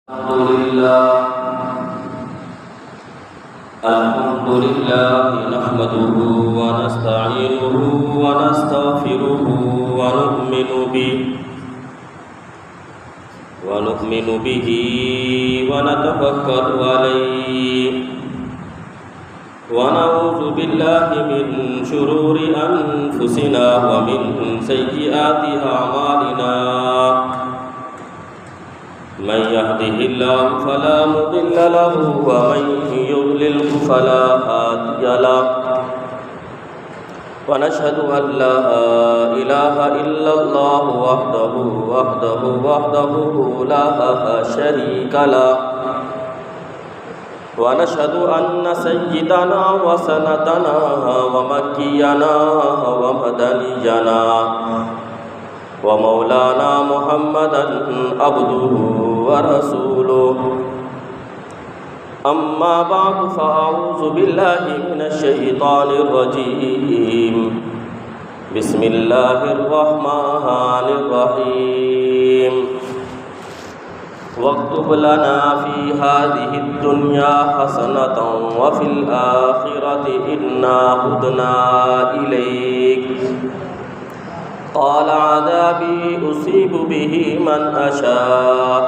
الحمد لله نحمده ونستعينه ونستغفره ونؤمن به ونتوكل عليه ونعوذ بالله من شرور أنفسنا ومن سيئات أعمالنا من يهده الله فلا مضل له ومن يضلل فلا هادي له ونشهد أن لا إله إلا الله وحده لا شريك له ونشهد أن سيدنا وسندنا ومكينا ومدنينا ومولانا محمدا عبده ورسوله أما بعد فأعوذ بالله من الشيطان الرجيم بسم الله الرحمن الرحيم واكتب لنا في هذه الدنيا حسنة وفي الآخرة إنا هدنا إليك قال عذابي أصيب به من أشاء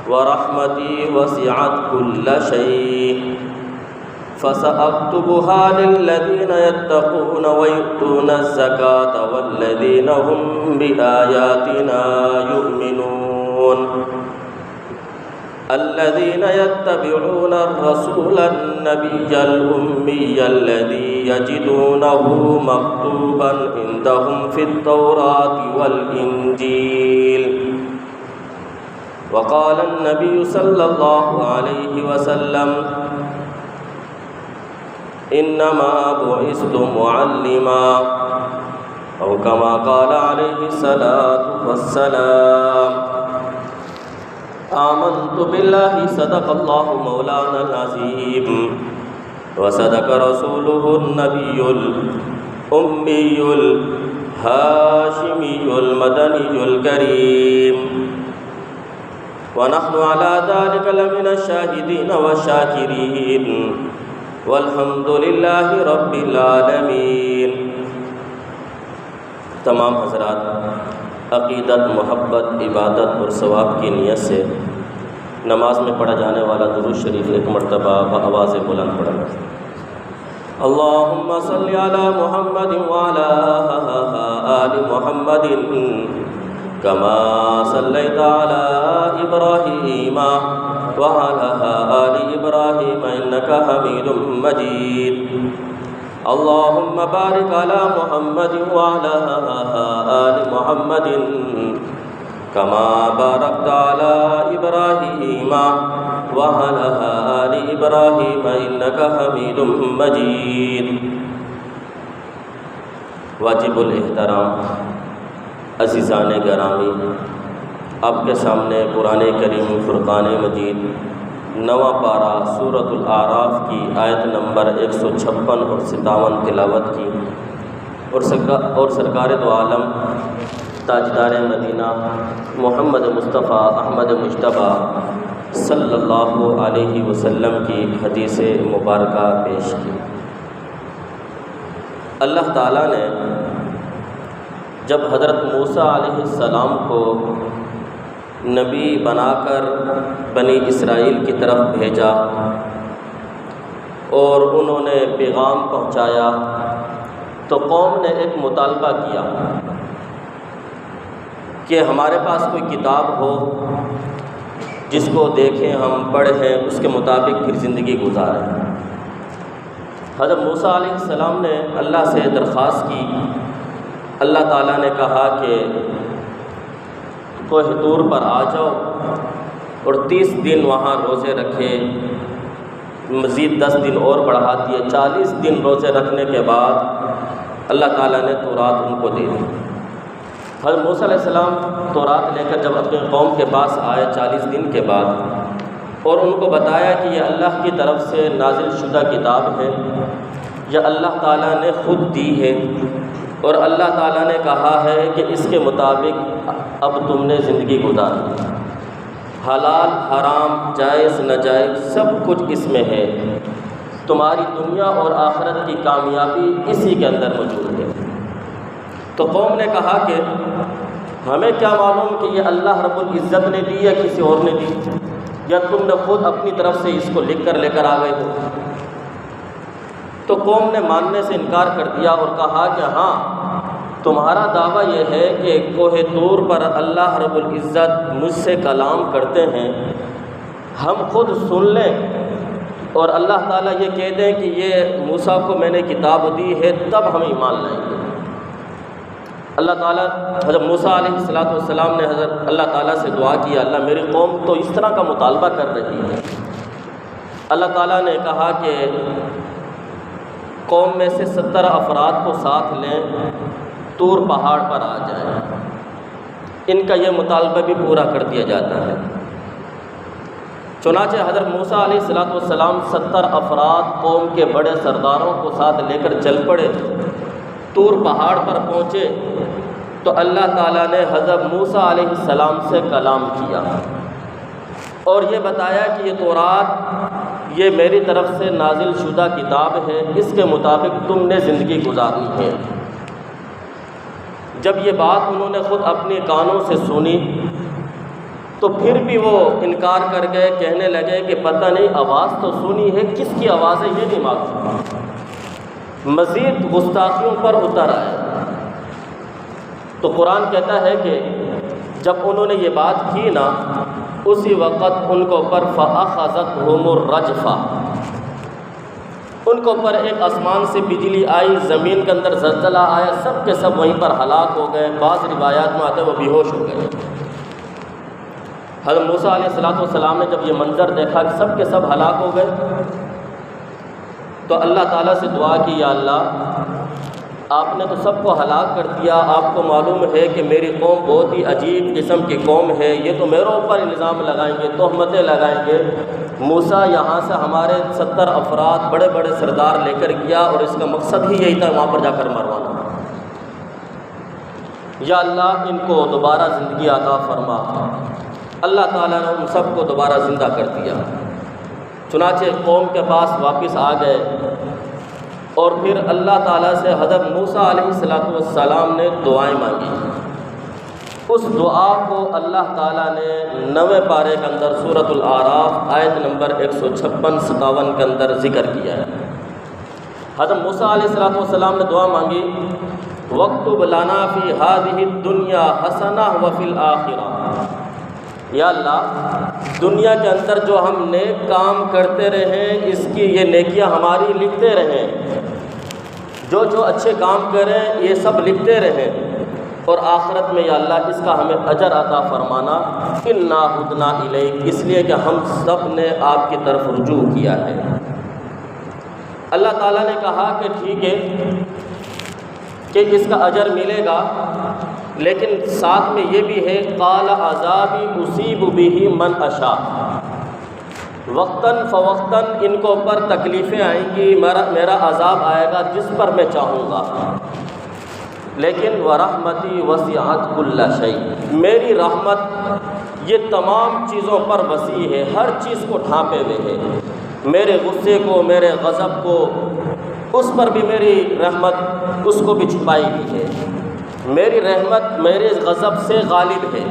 ورحمتي وسعت كل شيء فسأكتبها للذين يتقون ويؤتون الزكاة والذين هم بآياتنا يؤمنون الذين يتبعون الرسول النبي الأمي الذي يجدونه مكتوبا عندهم في التوراة والإنجيل وقال النبي صلى الله عليه وسلم إنما بعثت معلما أو كما قال عليه الصلاة والسلام آمنت بالله صدق الله مولانا العظيم وصدق رسوله النبي الأمي الهاشمي المدني الكريم ونحن على ذلك لمن الشاهدين والشاكرين والحمد لله رب العالمين. تمام حضرات عقیدت، محبت، عبادت اور ثواب کی نیت سے نماز میں پڑھا جانے والا درود شریف ایک مرتبہ بآواز بلند پڑھنا. اللہم صلی علی محمد وعلی آل محمد کما صلیت علی ابراہیم وعلی آل ابراہیم انک حمید مجید. اللهم بارك على محمد وعلى آل محمد كما باركت على إبراهيم وعلى آل إبراهيم إنك حميد مجيد. واجب الاحترام عزیزان گرامی، آپ کے سامنے قرآن کریم فرقان مجید نواں پارہ سورۃ الاعراف کی آیت نمبر 156 اور 57 تلاوت کی اور سرکار دو عالم تاجدار مدینہ محمد مصطفیٰ احمد مجتبیٰ صلی اللہ علیہ وسلم کی حدیث مبارکہ پیش کی. اللہ تعالیٰ نے جب حضرت موسیٰ علیہ السلام کو نبی بنا کر بنی اسرائیل کی طرف بھیجا اور انہوں نے پیغام پہنچایا تو قوم نے ایک مطالبہ کیا کہ ہمارے پاس کوئی کتاب ہو جس کو دیکھیں، ہم پڑھیں، اس کے مطابق پھر زندگی گزاریں. حضرت موسیٰ علیہ السلام نے اللہ سے درخواست کی. اللہ تعالیٰ نے کہا کہ کوہ طور پر آ جاؤ اور 30 دن وہاں روزے رکھے، مزید 10 دن اور بڑھا دیے. 40 دن روزے رکھنے کے بعد اللہ تعالیٰ نے تورات ان کو دے دی. حضرت موسیٰ علیہ السلام تورات لے کر جب اپنے قوم کے پاس آئے 40 دن کے بعد اور ان کو بتایا کہ یہ اللہ کی طرف سے نازل شدہ کتاب ہے، یہ اللہ تعالیٰ نے خود دی ہے اور اللہ تعالیٰ نے کہا ہے کہ اس کے مطابق اب تم نے زندگی گزارنی. حلال حرام جائز ناجائز سب کچھ اس میں ہے، تمہاری دنیا اور آخرت کی کامیابی اسی کے اندر موجود ہے۔ تو قوم نے کہا کہ ہمیں کیا معلوم کہ یہ اللہ رب العزت نے دی یا کسی اور نے دی، یا تم نے خود اپنی طرف سے اس کو لکھ کر لے کر آ گئے ہو۔ تو قوم نے ماننے سے انکار کر دیا اور کہا کہ ہاں، تمہارا دعویٰ یہ ہے کہ کوہ طور پر اللہ رب العزت مجھ سے کلام کرتے ہیں، ہم خود سن لیں اور اللہ تعالیٰ یہ کہہ دیں کہ یہ موسیٰ کو میں نے کتاب دی ہے، تب ہم ایمان لائیں گے۔ اللہ تعالیٰ حضرت موسیٰ علیہ السلام نے حضرت اللہ تعالیٰ سے دعا کیا، اللہ میری قوم تو اس طرح کا مطالبہ کر رہی ہے۔ اللہ تعالیٰ نے کہا کہ قوم میں سے 70 افراد کو ساتھ لیں، طور پہاڑ پر آ جائیں، ان کا یہ مطالبہ بھی پورا کر دیا جاتا ہے۔ چنانچہ حضرت موسیٰ علیہ السلام 70 افراد قوم کے بڑے سرداروں کو ساتھ لے کر چل پڑے، طور پہاڑ پر پہنچے تو اللہ تعالیٰ نے حضرت موسیٰ علیہ السلام سے کلام کیا اور یہ بتایا کہ یہ تورات یہ میری طرف سے نازل شدہ کتاب ہے، اس کے مطابق تم نے زندگی گزارنی ہے۔ جب یہ بات انہوں نے خود اپنے کانوں سے سنی تو پھر بھی وہ انکار کر گئے، کہنے لگے کہ پتہ نہیں، آواز تو سنی ہے، کس کی آواز ہے یہ نہیں معلوم، مزید گستاخیوں پر اتر آئے۔ تو قرآن کہتا ہے کہ جب انہوں نے یہ بات کی نا، اسی وقت ان کو اوپر فَأَخَذَتْهُمُ الرَّجْفَةُ، ان کو اوپر ایک آسمان سے بجلی آئی، زمین کے اندر زلزلہ آیا، سب کے سب وہیں پر ہلاک ہو گئے۔ بعض روایات میں آتے وہ بے ہوش ہو گئے۔ حضرت موسیٰ علیہ السلام نے جب یہ منظر دیکھا کہ سب کے سب ہلاک ہو گئے تو اللہ تعالیٰ سے دعا کی، یا اللہ آپ نے تو سب کو ہلاک کر دیا، آپ کو معلوم ہے کہ میری قوم بہت ہی عجیب قسم کی قوم ہے، یہ تو میرے اوپر الزام لگائیں گے، تہمتیں لگائیں گے۔ موسیٰ یہاں سے ہمارے 70 افراد بڑے بڑے سردار لے کر گیا اور اس کا مقصد ہی یہی تھا وہاں پر جا کر مروانا۔ یا اللہ ان کو دوبارہ زندگی عطا فرما۔ اللہ تعالیٰ نے ان سب کو دوبارہ زندہ کر دیا۔ چنانچہ قوم کے پاس واپس آ گئے اور پھر اللہ تعالیٰ سے حضرت موسیٰ علیہ السلام نے دعائیں مانگی۔ اس دعا کو اللہ تعالیٰ نے 9ویں پارے کے اندر سورۃ الاعراف آیت نمبر 156-57 کے اندر ذکر کیا ہے۔ حضرت موسیٰ علیہ السلام نے دعا مانگی، وَاكْتُبْ لَنَا فِي هَذِهِ الدُّنْيَا حَسَنَةً وَفِي الْآخِرَةِ، یا اللہ دنیا کے اندر جو ہم نیک کام کرتے رہیں اس کی یہ نیکیاں ہماری لکھتے رہیں، جو اچھے کام کریں یہ سب لکھتے رہیں، اور آخرت میں یا اللہ اس کا ہمیں اجر عطا فرمانا، اِنَّا هُدْنَا إِلَيْكَ، اس لیے کہ ہم سب نے آپ کی طرف رجوع کیا ہے۔ اللہ تعالیٰ نے کہا کہ ٹھیک ہے کہ اس کا اجر ملے گا، لیکن ساتھ میں یہ بھی ہے قال عذابی اصیب بہ من اشاء، وقتاً فوقتاً ان کو اوپر تکلیفیں آئیں گی، میرا عذاب آئے گا جس پر میں چاہوں گا، لیکن ورحمتی وسعت کل شیء، میری رحمت یہ تمام چیزوں پر وسیع ہے، ہر چیز کو ڈھانپے ہوئے ہے، میرے غصے کو، میرے غضب کو، اس پر بھی میری رحمت اس کو بھی چھپائی ہوئی ہے، میری رحمت میرے غضب سے غالب ہے۔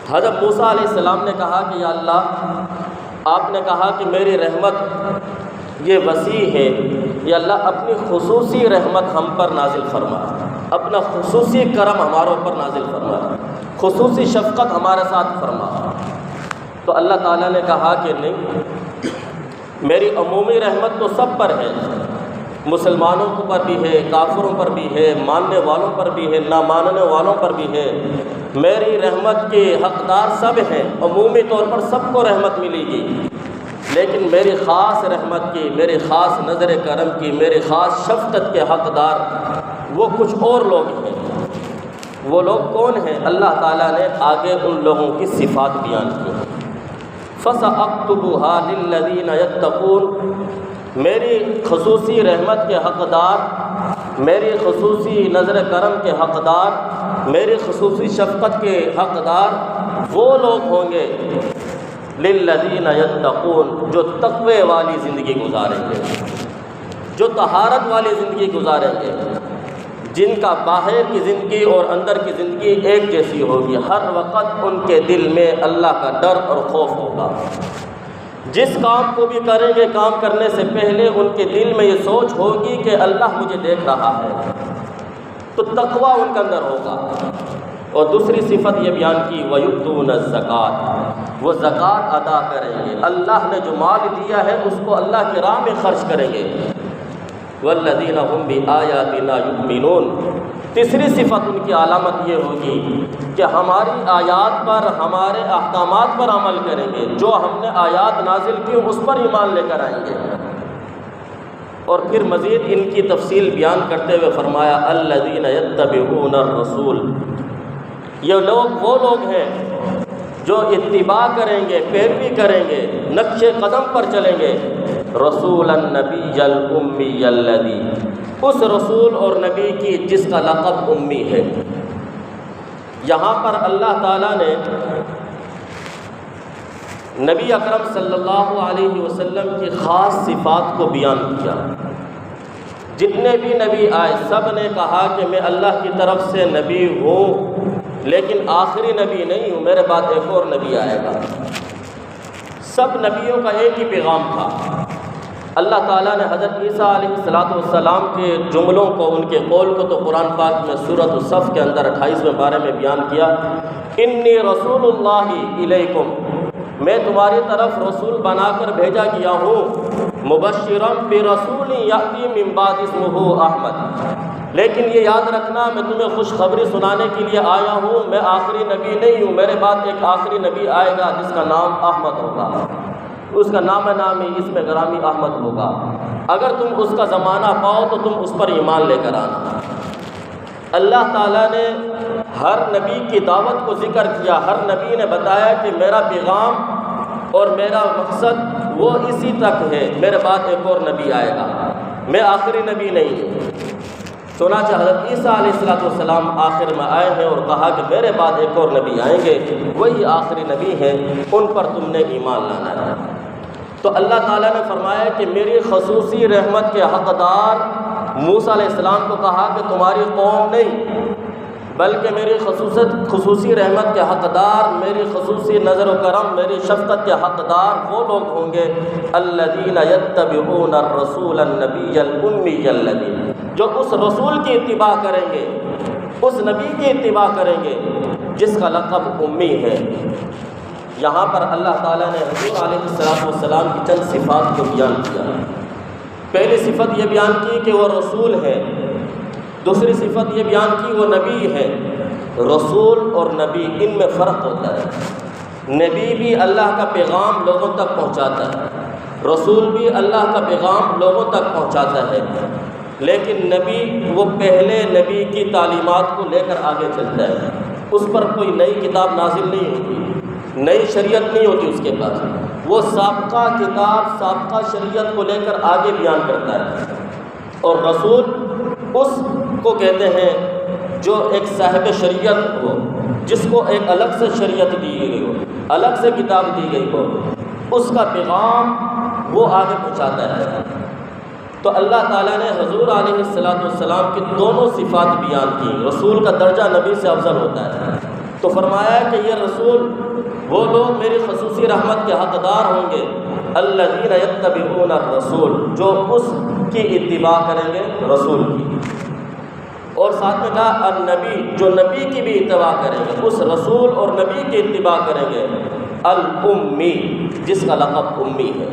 حضرت موسیٰ علیہ السلام نے کہا کہ یا اللہ آپ نے کہا کہ میری رحمت یہ وسیع ہے، یا اللہ اپنی خصوصی رحمت ہم پر نازل فرما، اپنا خصوصی کرم ہمارے اوپر نازل فرما، خصوصی شفقت ہمارے ساتھ فرما۔ تو اللہ تعالیٰ نے کہا کہ نہیں، میری عمومی رحمت تو سب پر ہے، مسلمانوں پر بھی ہے، کافروں پر بھی ہے، ماننے والوں پر بھی ہے، نہ ماننے والوں پر بھی ہے، میری رحمت کے حقدار سب ہیں، عمومی طور پر سب کو رحمت ملے گی، لیکن میری خاص رحمت کی، میری خاص نظر کرم کی، میری خاص شفقت کے حقدار وہ کچھ اور لوگ ہیں۔ وہ لوگ کون ہیں؟ اللہ تعالیٰ نے آگے ان لوگوں کی صفات بیان کی۔ فَسَأَكْتُبُهَا لِلَّذِينَ يَتَّقُونَ، میری خصوصی رحمت کے حقدار میری خصوصی نظر کرم کے حقدار، میری خصوصی شفقت کے حقدار وہ لوگ ہوں گے للذین یتقون، جو تقوی والی زندگی گزاریں گے، جو طہارت والی زندگی گزاریں گے، جن کا باہر کی زندگی اور اندر کی زندگی ایک جیسی ہوگی، ہر وقت ان کے دل میں اللہ کا ڈر اور خوف ہوگا۔ جس کام کو بھی کریں گے، کام کرنے سے پہلے ان کے دل میں یہ سوچ ہوگی کہ اللہ مجھے دیکھ رہا ہے، تو تقویٰ ان کے اندر ہوگا۔ اور دوسری صفت یہ بیان کی وَيُؤْتُونَ الزَّكَاةَ، وہ زکوٰۃ ادا کریں گے، اللہ نے جو مال دیا ہے اس کو اللہ کی راہ میں خرچ کریں گے۔ وَالَّذِينَ هُمْ بِآيَاتِنَا يُؤْمِنُونَ، تیسری صفت ان کی علامت یہ ہوگی کہ ہماری آیات پر، ہمارے احکامات پر عمل کریں گے، جو ہم نے آیات نازل کی اس پر ایمان لے کر آئیں گے۔ اور پھر مزید ان کی تفصیل بیان کرتے ہوئے فرمایا الذین یتبعون الرسول، یہ لوگ وہ لوگ ہیں جو اتباع کریں گے، پیروی کریں گے، نقش قدم پر چلیں گے، رسول النبی الامی الذی، اس رسول اور نبی کی جس کا لقب امی ہے۔ یہاں پر اللہ تعالیٰ نے نبی اکرم صلی اللہ علیہ وسلم کی خاص صفات کو بیان کیا۔ جتنے بھی نبی آئے سب نے کہا کہ میں اللہ کی طرف سے نبی ہوں، لیکن آخری نبی نہیں ہوں، میرے بعد ایک اور نبی آئے گا۔ سب نبیوں کا ایک ہی پیغام تھا۔ اللہ تعالیٰ نے حضرت عیسیٰ علیہ السلام کے جملوں کو، ان کے قول کو تو قرآن پاک میں سورۃ الصف کے اندر 28ویں پارے میں بیان کیا، انی رسول اللہ الیکم، میں تمہاری طرف رسول بنا کر بھیجا گیا ہوں، مبشرا برسول یأتی من بعد اسمہ احمد، لیکن یہ یاد رکھنا میں تمہیں خوشخبری سنانے کے لیے آیا ہوں، میں آخری نبی نہیں ہوں، میرے بعد ایک آخری نبی آئے گا جس کا نام احمد ہوگا، اس کا نام نامی اس میں گرامی احمد ہوگا، اگر تم اس کا زمانہ پاؤ تو تم اس پر ایمان لے کر آنا۔ اللہ تعالیٰ نے ہر نبی کی دعوت کو ذکر کیا، ہر نبی نے بتایا کہ میرا پیغام اور میرا مقصد وہ اسی تک ہے، میرے بعد ایک اور نبی آئے گا، میں آخری نبی نہیں ہوں۔ چنانچہ حضرت عیسیٰ علیہ السلام آخر میں آئے ہیں اور کہا کہ میرے بعد ایک اور نبی آئیں گے، وہی آخری نبی ہیں، ان پر تم نے ایمان لانا ہے۔ تو اللہ تعالیٰ نے فرمایا کہ میری خصوصی رحمت کے حقدار موسیٰ علیہ السلام کو کہا کہ تمہاری قوم نہیں، بلکہ میری خصوصی رحمت کے حقدار، میری خصوصی نظر و کرم، میری شفقت کے حقدار وہ لوگ ہوں گے الذین یتبعون الرسول النبی الامی الذی، جو اس رسول کی اتباع کریں گے، اس نبی کی اتباع کریں گے جس کا لقب امی ہے۔ یہاں پر اللہ تعالیٰ نے حضور علیہ السلام کی چند صفات کو بیان کیا۔ پہلی صفت یہ بیان کی کہ وہ رسول ہے، دوسری صفت یہ بیان کی وہ نبی ہے۔ رسول اور نبی ان میں فرق ہوتا ہے۔ نبی بھی اللہ کا پیغام لوگوں تک پہنچاتا ہے، رسول بھی اللہ کا پیغام لوگوں تک پہنچاتا ہے، لیکن نبی وہ پہلے نبی کی تعلیمات کو لے کر آگے چلتا ہے، اس پر کوئی نئی کتاب نازل نہیں ہوتی، نئی شریعت نہیں ہوتی اس کے پاس، وہ سابقہ کتاب، سابقہ شریعت کو لے کر آگے بیان کرتا ہے۔ اور رسول اس کو کہتے ہیں جو ایک صاحب شریعت ہو، جس کو ایک الگ سے شریعت دی گئی ہو، الگ سے کتاب دی گئی ہو، اس کا پیغام وہ آگے پہنچاتا ہے۔ تو اللہ تعالیٰ نے حضور علیہ السلام کی دونوں صفات بیان کی۔ رسول کا درجہ نبی سے افضل ہوتا ہے، تو فرمایا کہ یہ رسول وہ لوگ میری خصوصی رحمت کے حقدار ہوں گے الذین یتبعون الرسول، جو اس کی اتباع کریں گے، رسول کی، اور ساتھ میں کہا النبی، جو نبی کی بھی اتباع کریں گے، اس رسول اور نبی کی اتباع کریں گے، الامی، جس کا لقب امی ہے۔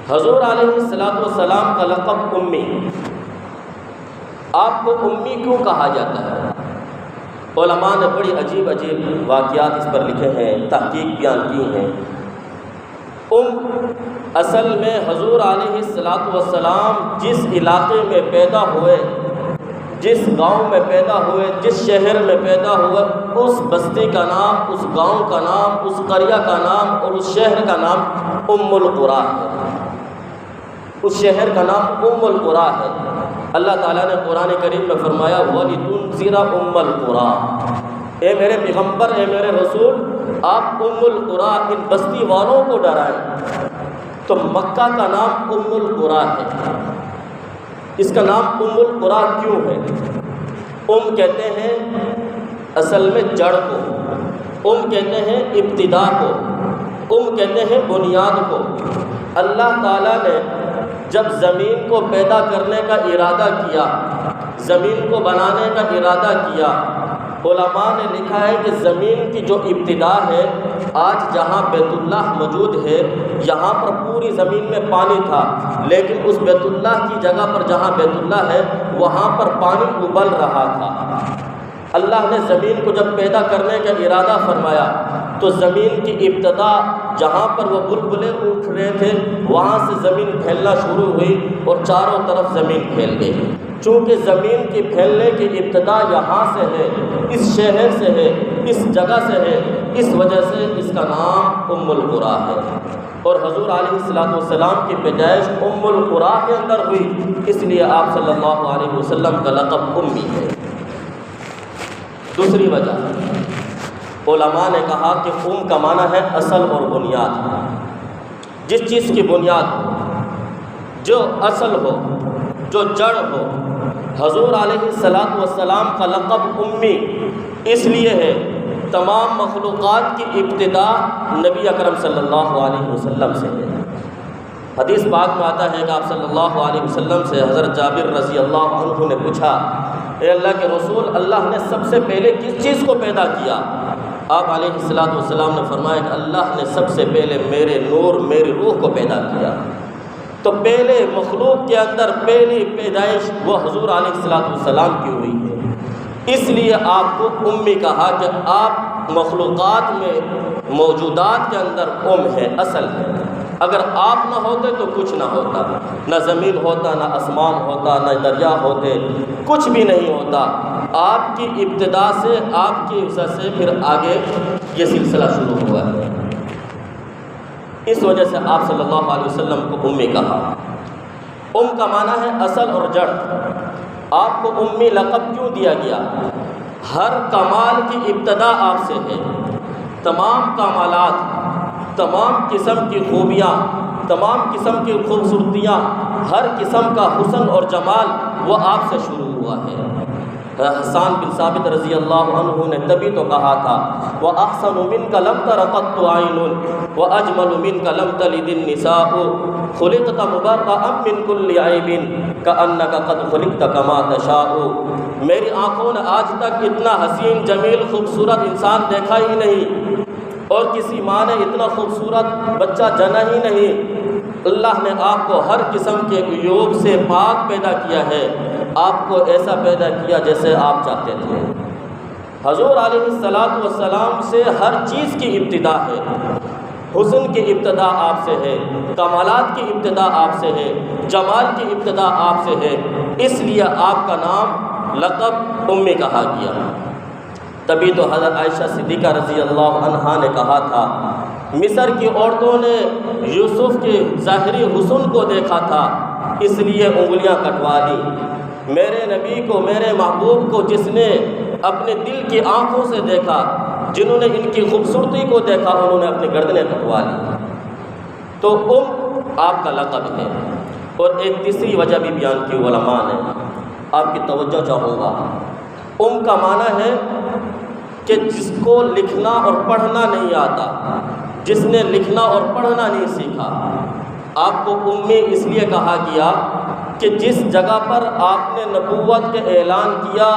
حضور علیہ السلام کا لقب امی، آپ کو امی کیوں کہا جاتا ہے؟ علماء نے بڑی عجیب عجیب واقعات اس پر لکھے ہیں، تحقیق بیان کی ہیں۔ اصل میں حضور علیہ السلام جس علاقے میں پیدا ہوئے، جس گاؤں میں پیدا ہوئے، جس شہر میں پیدا ہوئے، اس بستی کا نام، اس گاؤں کا نام، اس قریہ کا نام اور اس شہر کا نام ام القریٰ ہے۔ اس شہر کا نام ام القریٰ ہے۔ اللہ تعالیٰ نے قرآن کریم میں فرمایا وَلِتُنذِرَ أُمَّ الْقُرَىٰ، اے میرے پیغمبر، اے میرے رسول، آپ ام القریٰ ان بستی والوں کو ڈرائیں۔ تو مکہ کا نام ام القریٰ ہے۔ اس کا نام ام القریٰ کیوں ہے؟ ام کہتے ہیں اصل میں جڑ کو، ام کہتے ہیں ابتدا کو، ام کہتے ہیں بنیاد کو۔ اللہ تعالیٰ نے جب زمین کو پیدا کرنے کا ارادہ کیا، زمین کو بنانے کا ارادہ کیا، علماء نے لکھا ہے کہ زمین کی جو ابتدا ہے، آج جہاں بیت اللہ موجود ہے یہاں پر پوری زمین میں پانی تھا، لیکن اس بیت اللہ کی جگہ پر جہاں بیت اللہ ہے وہاں پر پانی ابل رہا تھا۔ اللہ نے زمین کو جب پیدا کرنے کا ارادہ فرمایا تو زمین کی ابتدا جہاں پر وہ بلبلے اٹھ رہے تھے وہاں سے زمین پھیلنا شروع ہوئی اور چاروں طرف زمین پھیل گئی۔ چونکہ زمین کی پھیلنے کی ابتدا یہاں سے ہے، اس شہر سے ہے، اس جگہ سے ہے، اس وجہ سے اس کا نام ام القریٰ ہے۔ اور حضور علیہ السلام کی پیدائش ام القریٰ کے اندر ہوئی، اس لیے آپ صلی اللہ علیہ وسلم کا لقب امی ہے۔ دوسری وجہ، علماء نے کہا کہ ام کا معنی ہے اصل اور بنیاد۔ جس چیز کی بنیاد ہو، جو اصل ہو، جو جڑ ہو۔ حضور علیہ السلام کا لقب امی اس لیے ہے، تمام مخلوقات کی ابتدا نبی اکرم صلی اللہ علیہ وسلم سے ہے۔ حدیث پاک میں آتا ہے کہ آپ صلی اللہ علیہ وسلم سے حضرت جابر رضی اللہ عنہ نے پوچھا، اے اللہ کے رسول، اللہ نے سب سے پہلے کس چیز کو پیدا کیا؟ آپ علیہ السلام نے فرمایا کہ اللہ نے سب سے پہلے میرے نور، میری روح کو پیدا کیا۔ تو پہلے مخلوق کے اندر پہلی پیدائش وہ حضور علیہ السلام کی ہوئی ہے، اس لیے آپ کو امی کہا کہ آپ مخلوقات میں موجودات کے اندر ام ہے، اصل ہے۔ اگر آپ نہ ہوتے تو کچھ نہ ہوتا، نہ زمین ہوتا، نہ آسمان ہوتا، نہ دریا ہوتے، کچھ بھی نہیں ہوتا۔ آپ کی ابتدا سے، آپ کی وجہ سے پھر آگے یہ سلسلہ شروع ہوا ہے۔ اس وجہ سے آپ صلی اللہ علیہ وسلم کو امی کہا۔ ام کا معنی ہے اصل اور جڑ۔ آپ کو امی لقب کیوں دیا گیا؟ ہر کمال کی ابتدا آپ سے ہے۔ تمام کمالات، تمام قسم کی خوبیاں، تمام قسم کی خوبصورتیاں، ہر قسم کا حسن اور جمال وہ آپ سے شروع ہوا ہے۔ حسان بن ثابت رضی اللہ عنہ نے تبھی تو کہا تھا وَأَحْسَنُ مِنْكَ لَمْ تَرَ قَطُّ عَيْنٌ وَأَجْمَلُ مِنْكَ لَمْ تَلِدِ النِّسَاءُ خُلِقْتَ مُبَرَّأً مِنْ كُلِّ عَيْبٍ كَأَنَّكَ قَدْ خُلِقْتَ كَمَا تَشَاءُ۔ میری آنکھوں نے آج تک اتنا حسین، جمیل، خوبصورت انسان دیکھا ہی نہیں، اور کسی ماں نے اتنا خوبصورت بچہ جنا ہی نہیں۔ اللہ نے آپ کو ہر قسم کے عیوب سے پاک پیدا کیا ہے، آپ کو ایسا پیدا کیا جیسے آپ چاہتے تھے۔ حضور علیہ السلام سے ہر چیز کی ابتدا ہے۔ حسن کی ابتدا آپ سے ہے، کمالات کی ابتدا آپ سے ہے، جمال کی ابتدا آپ سے ہے، اس لیے آپ کا نام لقب امی کہا گیا۔ تبھی تو حضرت عائشہ صدیقہ رضی اللہ عنہا نے کہا تھا، مصر کی عورتوں نے یوسف کے ظاہری حسن کو دیکھا تھا، اس لیے انگلیاں کٹوا دی۔ میرے نبی کو، میرے محبوب کو جس نے اپنے دل کی آنکھوں سے دیکھا، جنہوں نے ان کی خوبصورتی کو دیکھا، انہوں نے اپنی گردنیں کٹوا لی۔ تو آپ کا لقب ہے۔ اور ایک تیسری وجہ بھی بیان کی علماء نے، آپ کی توجہ چاہوں گا۔ کا معنی ہے کہ جس کو لکھنا اور پڑھنا نہیں آتا، جس نے لکھنا اور پڑھنا نہیں سیکھا۔ آپ کو امی اس لیے کہا گیا کہ جس جگہ پر آپ نے نبوت کے اعلان کیا،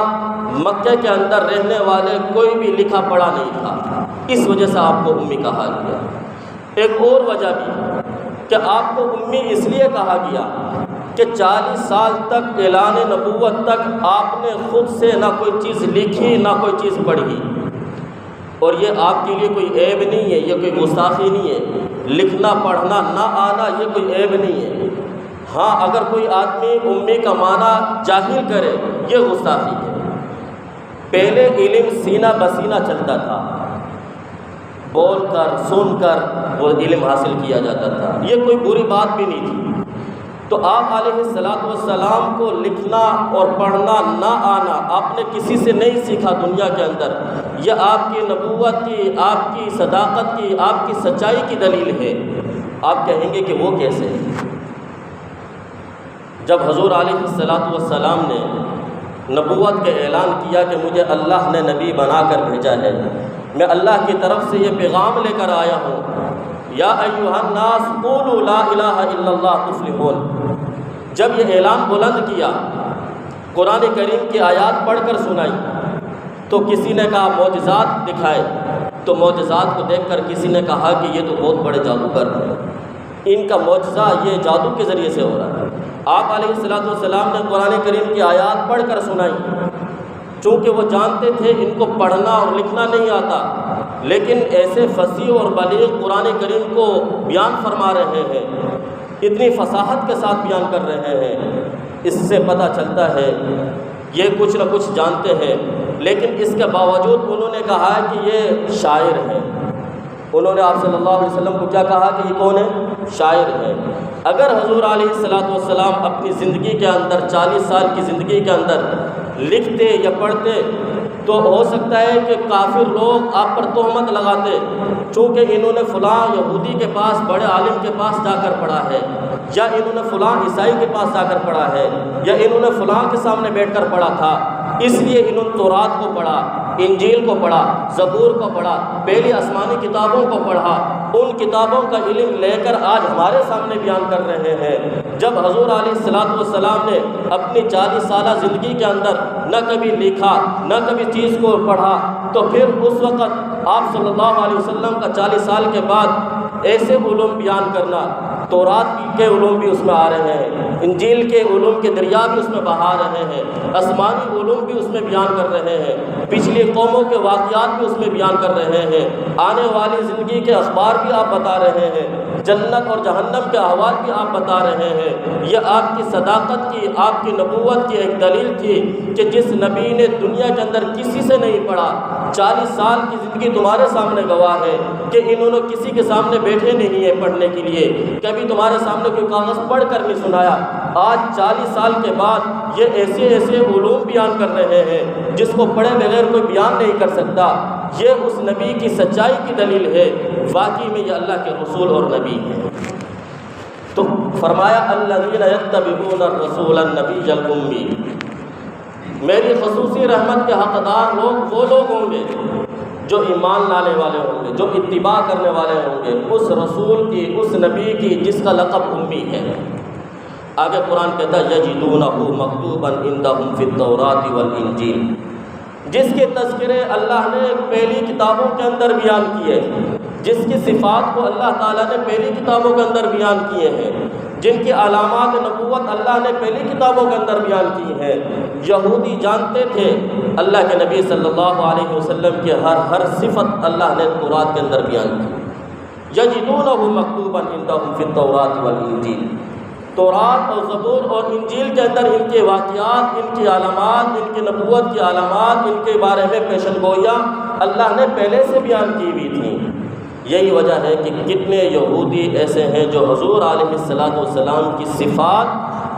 مکہ کے اندر رہنے والے کوئی بھی لکھا پڑھا نہیں تھا، اس وجہ سے آپ کو امی کہا گیا۔ ایک اور وجہ بھی کہ آپ کو امی اس لیے کہا گیا کہ 40 سال تک اعلان نبوت تک آپ نے خود سے نہ کوئی چیز لکھی، نہ کوئی چیز پڑھی، اور یہ آپ کے لیے کوئی عیب نہیں ہے، یہ کوئی گستاخی نہیں ہے۔ لکھنا پڑھنا نہ آنا یہ کوئی عیب نہیں ہے۔ ہاں، اگر کوئی آدمی امی کا معنی جاہل کرے، یہ گستاخی ہے۔ پہلے علم سینہ بسینہ چلتا تھا، بول کر سن کر وہ علم حاصل کیا جاتا تھا، یہ کوئی بری بات بھی نہیں تھی۔ تو آپ علیہ السلام کو لکھنا اور پڑھنا نہ آنا آپ نے کسی سے نہیں سیکھا دنیا کے اندر، یہ آپ کی نبوت کی، آپ کی صداقت کی، آپ کی سچائی کی دلیل ہے۔ آپ کہیں گے کہ وہ کیسے؟ جب حضور علیہ السلام نے نبوت کا اعلان کیا کہ مجھے اللہ نے نبی بنا کر بھیجا ہے، میں اللہ کی طرف سے یہ پیغام لے کر آیا ہوں، یا ایھا الناس قولوا لا الہ الا اللہ تفلحون۔ جب یہ اعلان بلند کیا، قرآن کریم کی آیات پڑھ کر سنائی، تو کسی نے کہا معجزات دکھائے، تو معجزات کو دیکھ کر کسی نے کہا کہ یہ تو بہت بڑے جادوگر ہیں، ان کا معجزہ یہ جادو کے ذریعے سے ہو رہا ہے۔ آپ علیہ السلام نے قرآن کریم کی آیات پڑھ کر سنائی، چونکہ وہ جانتے تھے ان کو پڑھنا اور لکھنا نہیں آتا، لیکن ایسے فصیح اور بلیغ قرآن کریم کو بیان فرما رہے ہیں، اتنی فصاحت کے ساتھ بیان کر رہے ہیں، اس سے پتہ چلتا ہے یہ کچھ نہ کچھ جانتے ہیں۔ لیکن اس کے باوجود انہوں نے کہا کہ یہ شاعر ہیں۔ انہوں نے آپ صلی اللہ علیہ وسلم کو کیا کہا کہ یہ کون ہے؟ شاعر ہیں۔ اگر حضور علیہ السلام اپنی زندگی کے اندر 40 سال کی زندگی کے اندر لکھتے یا پڑھتے تو ہو سکتا ہے کہ کافر لوگ آپ پر تہمت لگاتے، چونکہ انہوں نے فلاں یہودی کے پاس، بڑے عالم کے پاس جا کر پڑھا ہے، یا انہوں نے فلاں عیسائی کے پاس جا کر پڑھا ہے، یا انہوں نے فلاں کے سامنے بیٹھ کر پڑھا تھا، اس لیے انہوں نے تورات کو پڑھا، انجیل کو پڑھا، زبور کو پڑھا، پہلی آسمانی کتابوں کو پڑھا، ان کتابوں کا علم لے کر آج ہمارے سامنے بیان کر رہے ہیں۔ جب حضور علیہ السلام نے اپنی 40 سالہ زندگی کے اندر نہ کبھی لکھا، نہ کبھی چیز کو پڑھا، تو پھر اس وقت آپ صلی اللہ علیہ وسلم کا 40 سال کے بعد ایسے علوم بیان کرنا، تورات کے علوم بھی اس میں آ رہے ہیں، انجیل کے علوم کے دریا بھی اس میں بہا رہے ہیں، آسمانی علوم بھی اس میں بیان کر رہے ہیں، پچھلی قوموں کے واقعات بھی اس میں بیان کر رہے ہیں، آنے والی زندگی کے اخبار بھی آپ بتا رہے ہیں، جنت اور جہنم کے احوال بھی آپ بتا رہے ہیں۔ یہ آپ کی صداقت کی، آپ کی نبوت کی ایک دلیل تھی کہ جس نبی نے دنیا کے اندر کسی سے نہیں پڑھا، 40 سال کی زندگی تمہارے سامنے گواہ ہے کہ انہوں نے کسی کے سامنے بیٹھے نہیں ہیں پڑھنے کے لیے، کبھی تمہارے سامنے کوئی کاغذ پڑھ کر نہیں سنایا، آج 40 سال کے بعد یہ ایسے علوم بیان کر رہے ہیں جس کو پڑھے بغیر کوئی بیان نہیں کر سکتا۔ یہ اس نبی کی سچائی کی دلیل ہے، واقعی میں یہ اللہ کے رسول اور نبی ہیں۔ تو فرمایا الذین یتبعون الرسول النبی الامی، میری خصوصی رحمت کے حقدار لوگ وہ لوگ ہوں گے جو ایمان لانے والے ہوں گے، جو اتباع کرنے والے ہوں گے اس رسول کی، اس نبی کی جس کا لقب امی ہے۔ آگے قرآن کہتا ہے یجدونہ مکتوبا عندہم فی التوراۃ والانجیل، جس کے تذکرے اللہ نے پہلی کتابوں کے اندر بیان کیے، جس کی صفات کو اللہ تعالیٰ نے پہلی کتابوں کے اندر بیان کیے ہیں، جن کی علامات نبوت اللہ نے پہلی کتابوں کے اندر بیان کی ہیں۔ یہودی جانتے تھے اللہ کے نبی صلی اللہ علیہ وسلم کی ہر صفت اللہ نے تورات کے اندر بیان کی۔ یجدونہ مکتوبا عندہم فی التوراۃ والانجیل، تورات اور زبور اور انجیل کے اندر ان کے واقعات، ان کی علامات، ان کی نبوت کی علامات، ان کے بارے میں پیشن گوئیاں اللہ نے پہلے سے بیان کی ہوئی تھیں۔ یہی وجہ ہے کہ کتنے یہودی ایسے ہیں جو حضور علیہ السلام کی صفات،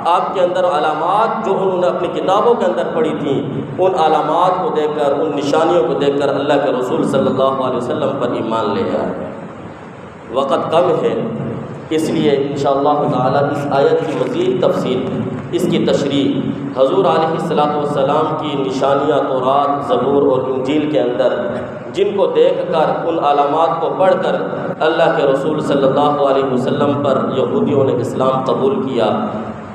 آپ کے اندر علامات جو انہوں نے اپنی کتابوں کے اندر پڑھی تھیں، ان علامات کو دیکھ کر، ان نشانیوں کو دیکھ کر اللہ کے رسول صلی اللہ علیہ وسلم پر ایمان لے آئے۔ وقت کم ہے، اس لیے انشاءاللہ تعالی اس آیت کی مزید تفصیل، اس کی تشریح، حضور علیہ السلام کی نشانیاں تورات، زبور اور انجیل کے اندر جن کو دیکھ کر، ان علامات کو پڑھ کر اللہ کے رسول صلی اللہ علیہ وسلم پر یہودیوں نے اسلام قبول کیا،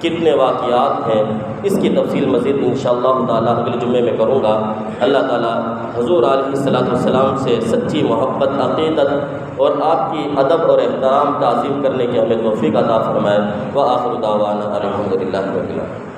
کتنے واقعات ہیں، اس کی تفصیل مزید انشاءاللہ تعالیٰ اگلے جمعے میں کروں گا۔ اللہ تعالیٰ حضور علیہ السلام سے سچی محبت، عقیدت اور آپ کی ادب اور احترام تعظیم کرنے کی ہمیں توفیق عطا فرمائے۔ وآخر دعوانا الحمدللہ رب العالمین۔